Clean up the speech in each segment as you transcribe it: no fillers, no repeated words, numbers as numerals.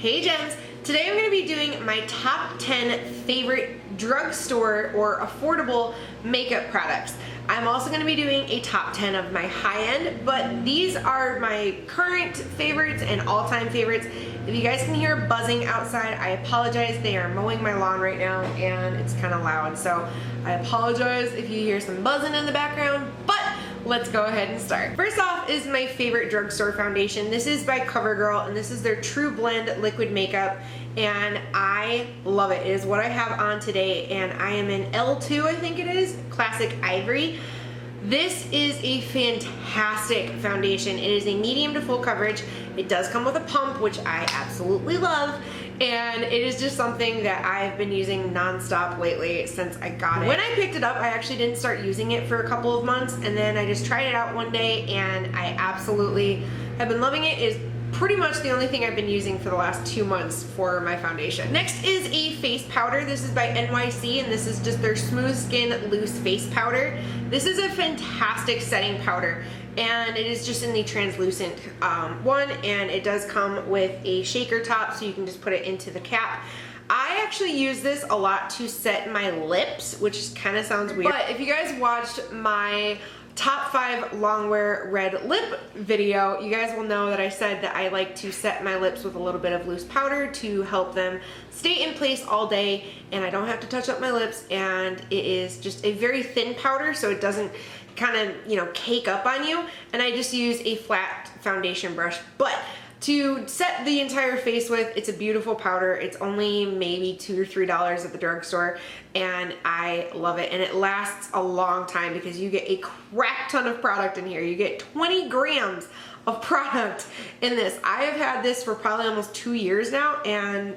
Hey Gems! Today I'm going to be doing my top 10 favorite drugstore or affordable makeup products. I'm also going to be doing a top 10 of my high-end, but these are my current favorites and all-time favorites. If you guys can hear buzzing outside, I apologize. They are mowing my lawn right now and it's kind of loud, so I apologize if you hear some buzzing in the background, but let's go ahead and start. First off is my favorite drugstore foundation. This is by Covergirl and this is their TruBlend liquid makeup and I love it. It is what I have on today and I am in L2, I think it is, Classic Ivory. This is a fantastic foundation. It is a medium to full coverage. It does come with a pump, which I absolutely love. And it is just something that I've been using non-stop lately since I got it. When I picked it up, I actually didn't start using it for a couple of months, and then I just tried it out one day and I absolutely have been loving it. It is pretty much the only thing I've been using for the last 2 months for my foundation. Next is a face powder. This is by NYC and this is just their Smooth Skin Loose Face Powder. This is a fantastic setting powder and it is just in the translucent one, and it does come with a shaker top so you can just put it into the cap. I actually use this a lot to set my lips, which kind of sounds weird, but if you guys watched my top 5 longwear red lip video, you guys will know that I said that I like to set my lips with a little bit of loose powder to help them stay in place all day and I don't have to touch up my lips, and it is just a very thin powder so it doesn't kind of, you know, cake up on you, and I just use a flat foundation brush. But to set the entire face with, it's a beautiful powder. It's only maybe $2 or $3 at the drugstore and I love it, and it lasts a long time because you get a crap ton of product in here. You get 20 grams of product in this. I have had this for probably almost 2 years now and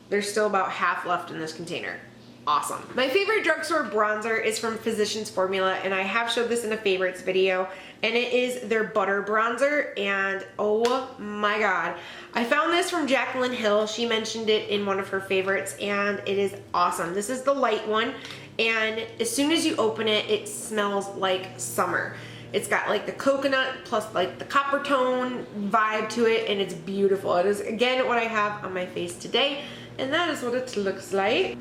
there's still about half left in this container. Awesome. My favorite drugstore bronzer is from Physicians Formula and I have showed this in a favorites video, and it is their butter bronzer, and oh my god, I found this from Jaclyn Hill. She mentioned it in one of her favorites and it is awesome. This is the light one and as soon as you open it, it smells like summer. It's got like the coconut plus like the copper tone vibe to it and it's beautiful. It is again what I have on my face today and that is what it looks like.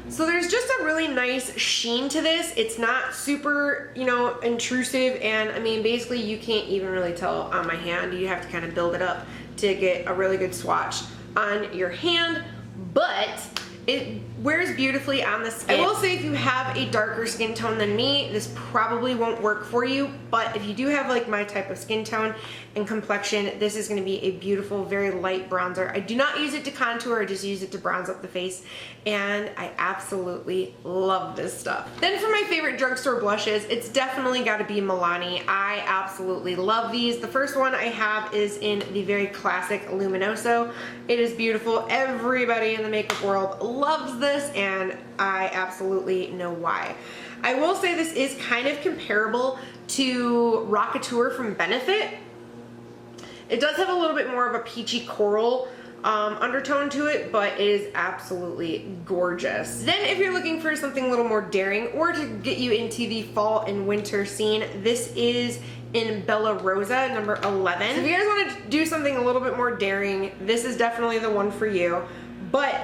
So there's just a really nice sheen to this. It's not super, you know, intrusive, and I mean basically you can't even really tell on my hand. You have to kind of build it up to get a really good swatch on your hand, but it wears beautifully on the skin. I will say if you have a darker skin tone than me, this probably won't work for you, but if you do have like my type of skin tone and complexion, this is going to be a beautiful, very light bronzer. I do not use it to contour, I just use it to bronze up the face, and I absolutely love this stuff. Then for my favorite drugstore blushes, it's definitely got to be Milani. I absolutely love these. The first one I have is in the very classic Luminoso. It is beautiful. Everybody in the makeup world loves this and I absolutely know why. I will say this is kind of comparable to Rockateur from Benefit. It does have a little bit more of a peachy coral undertone to it, but it is absolutely gorgeous. Then if you're looking for something a little more daring or to get you into the fall and winter scene, this is in Bella Rosa, number 11. So if you guys want to do something a little bit more daring, this is definitely the one for you. But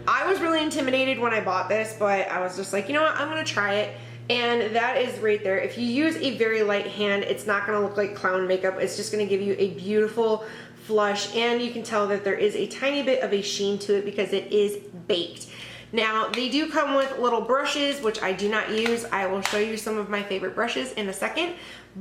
I was really intimidated when I bought this, but I was just like, you know what, I'm gonna try it. And that is right there. If you use a very light hand, it's not gonna look like clown makeup. It's just gonna give you a beautiful flush, and you can tell that there is a tiny bit of a sheen to it because it is baked. Now, they do come with little brushes, which I do not use. I will show you some of my favorite brushes in a second,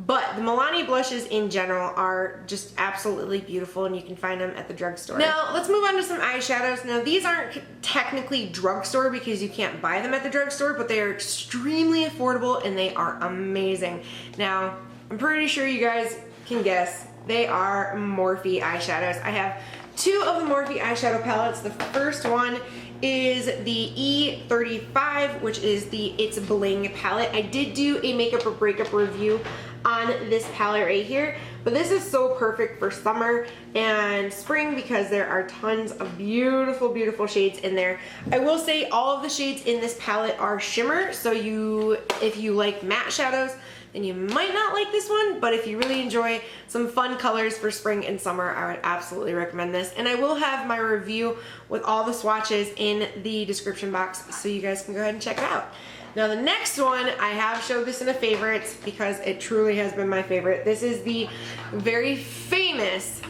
but the Milani blushes in general are just absolutely beautiful and you can find them at the drugstore. Now, let's move on to some eyeshadows. Now, these aren't technically drugstore because you can't buy them at the drugstore, but they are extremely affordable and they are amazing. Now, I'm pretty sure you guys can guess. They are Morphe eyeshadows. I have 2 of the Morphe eyeshadow palettes. The first one is the E35, which is the It's Bling palette. I did do a makeup or breakup review on this palette right here, but this is so perfect for summer and spring because there are tons of beautiful, beautiful shades in there. I will say all of the shades in this palette are shimmer, so if you like matte shadows, then you might not like this one, but if you really enjoy some fun colors for spring and summer, I would absolutely recommend this. And I will have my review with all the swatches in the description box, so you guys can go ahead and check it out. Now the next one, I have showed this in a favorites because it truly has been my favorite. This is the very famous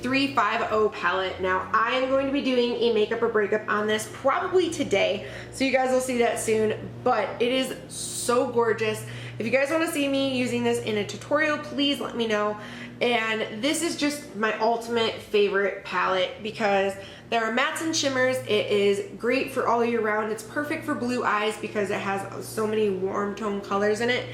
350 palette. Now I am going to be doing a makeup or breakup on this probably today, so you guys will see that soon, but it is so gorgeous. If you guys want to see me using this in a tutorial, please let me know. And this is just my ultimate favorite palette because there are mattes and shimmers. It is great for all year round. It's perfect for blue eyes because it has so many warm tone colors in it.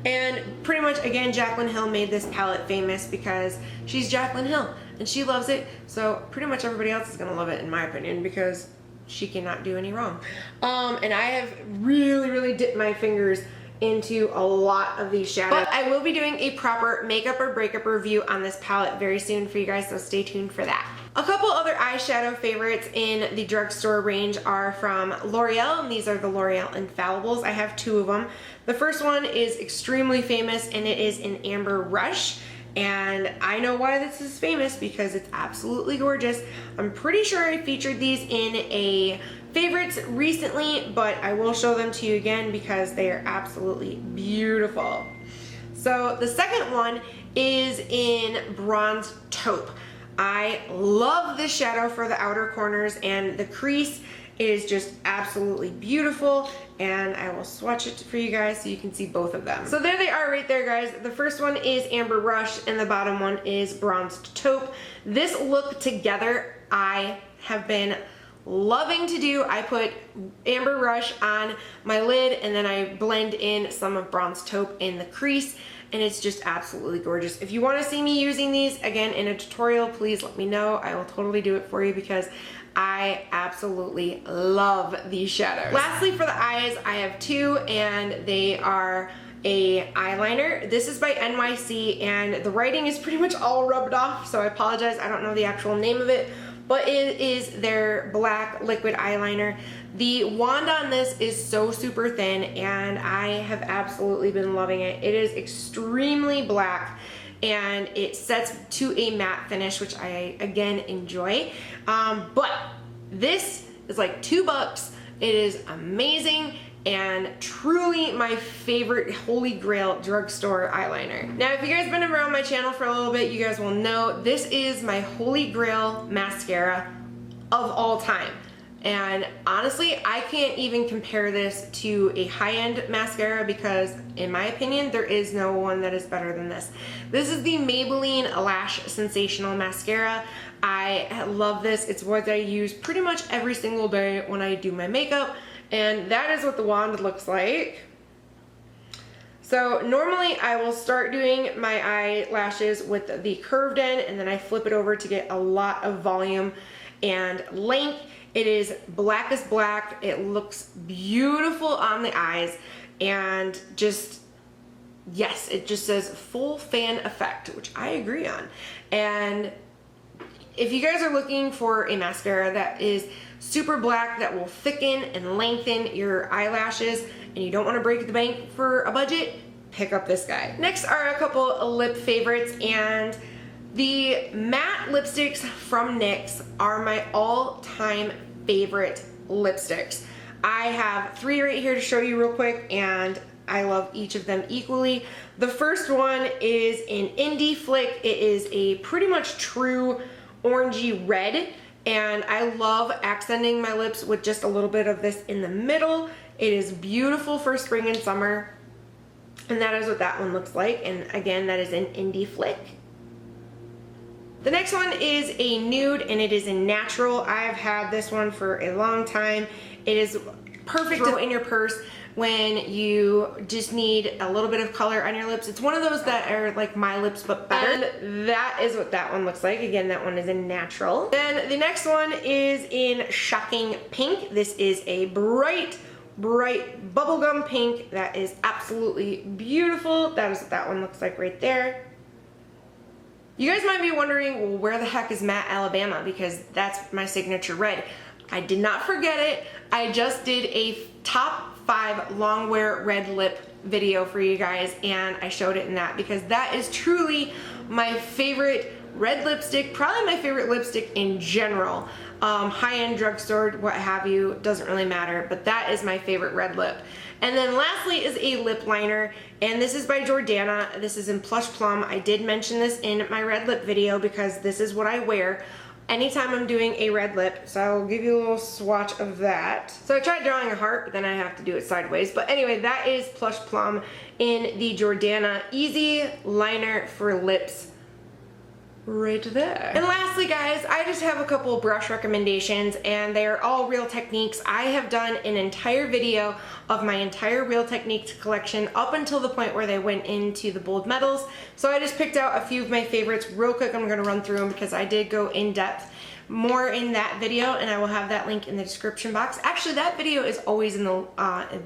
And pretty much, again, Jaclyn Hill made this palette famous because she's Jaclyn Hill and she loves it. So pretty much everybody else is gonna love it in my opinion because she cannot do any wrong. And I have really dipped my fingers into a lot of these shadows. But I will be doing a proper makeup or breakup review on this palette very soon for you guys, so stay tuned for that. A couple other eyeshadow favorites in the Drugstore range are from L'Oreal, and these are the L'Oreal Infallibles. I have two of them. The first one is extremely famous, and it is an Amber Rush. And I know why this is famous because it's absolutely gorgeous. I'm pretty sure I featured these in a favorites recently, but I will show them to you again because they are absolutely beautiful. So the second one is in Bronze Taupe. I love this shadow for the outer corners, and the crease is just absolutely beautiful, and I will swatch it for you guys so you can see both of them. So there they are right there, guys. The first one is Amber Rush and the bottom one is Bronzed Taupe. This look together I have been loving to do. I put Amber Rush on my lid and then I blend in some of Bronzed Taupe in the crease, and it's just absolutely gorgeous. If you want to see me using these again in a tutorial, please let me know. I will totally do it for you because I absolutely love these shadows. Lastly, for the eyes, I have two, and they are a eyeliner. This is by NYC, and the writing is pretty much all rubbed off, so I apologize. I don't know the actual name of it, but it is their black liquid eyeliner. The wand on this is so super thin, and I have absolutely been loving it. It is extremely black, and it sets to a matte finish, which I again enjoy. But this is like $2. It is amazing and truly my favorite holy grail drugstore eyeliner. Now, if you guys have been around my channel for a little bit, you guys will know this is my holy grail mascara of all time. And honestly, I can't even compare this to a high-end mascara because, in my opinion, there is no one that is better than this. This is the Maybelline Lash Sensational Mascara. I love this. It's what I use pretty much every single day when I do my makeup, and that is what the wand looks like. So normally I will start doing my eyelashes with the curved end, and then I flip it over to get a lot of volume and length. It is black as black. It looks beautiful on the eyes, and just, yes, it just says full fan effect, which I agree on. And if you guys are looking for a mascara that is super black, that will thicken and lengthen your eyelashes, and you don't want to break the bank for a budget, pick up this guy. Next are a couple of lip favorites, and the matte lipsticks from NYX are my all-time favorite lipsticks. I have three right here to show you real quick, and I love each of them equally. The first one is in Indie Flick. It is a pretty much true orangey red, and I love accenting my lips with just a little bit of this in the middle. It is beautiful for spring and summer, and that is what that one looks like. And again, that is in Indie Flick. The next one is a nude, and it is in natural. I've had this one for a long time. It is perfect to throw in your purse when you just need a little bit of color on your lips. It's one of those that are like my lips but better. And that is what that one looks like. Again, that one is in natural. Then the next one is in Shocking Pink. This is a bright bubblegum pink that is absolutely beautiful. That is what that one looks like right there. You guys might be wondering, well, where the heck is Matte Alabama? Because that's my signature red. I did not forget it. I just did a top 5 long wear red lip video for you guys, and I showed it in that because that is truly my favorite red lipstick, probably my favorite lipstick in general. High-end drugstore, what have you, doesn't really matter, but that is my favorite red lip. And then lastly is a lip liner, and this is by Jordana. This is in Plush Plum. I did mention this in my red lip video because this is what I wear anytime I'm doing a red lip, so I'll give you a little swatch of that. So I tried drawing a heart, but then I have to do it sideways. But anyway, that is Plush Plum in the Jordana Easy Liner for Lips right there. And lastly, guys, I just have a couple of brush recommendations, and they are all Real Techniques. I have done an entire video of my entire Real Techniques collection up until the point where they went into the bold metals. So I just picked out a few of my favorites real quick. I'm going to run through them because I did go in depth more in that video, and I will have that link in the description box. Actually, that video is always in the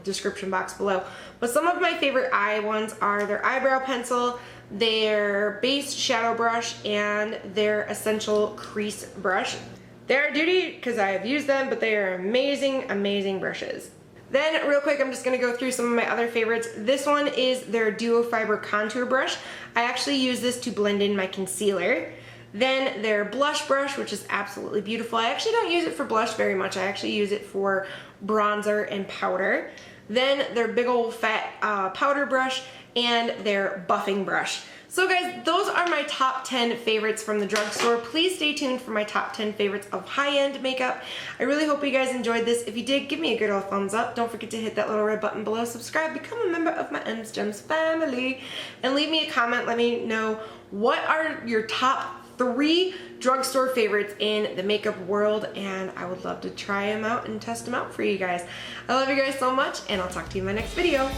description box below. But some of my favorite eye ones are their eyebrow pencil, their base shadow brush, and their essential crease brush. They are duty because I have used them, but they are amazing, amazing brushes. Then real quick, I'm just going to go through some of my other favorites. This one is their Duo Fiber Contour Brush. I actually use this to blend in my concealer. Then their blush brush, which is absolutely beautiful. I actually don't use it for blush very much. I actually use it for bronzer and powder. Then their big old fat powder brush and their buffing brush. So guys, those are my top 10 favorites from the drugstore. Please stay tuned for my top 10 favorites of high-end makeup. I really hope you guys enjoyed this. If you did, give me a good old thumbs up. Don't forget to hit that little red button below. Subscribe, become a member of my M's Gems family, and leave me a comment. Let me know what are your top 3 drugstore favorites in the makeup world, and I would love to try them out and test them out for you guys. I love you guys so much, and I'll talk to you in my next video.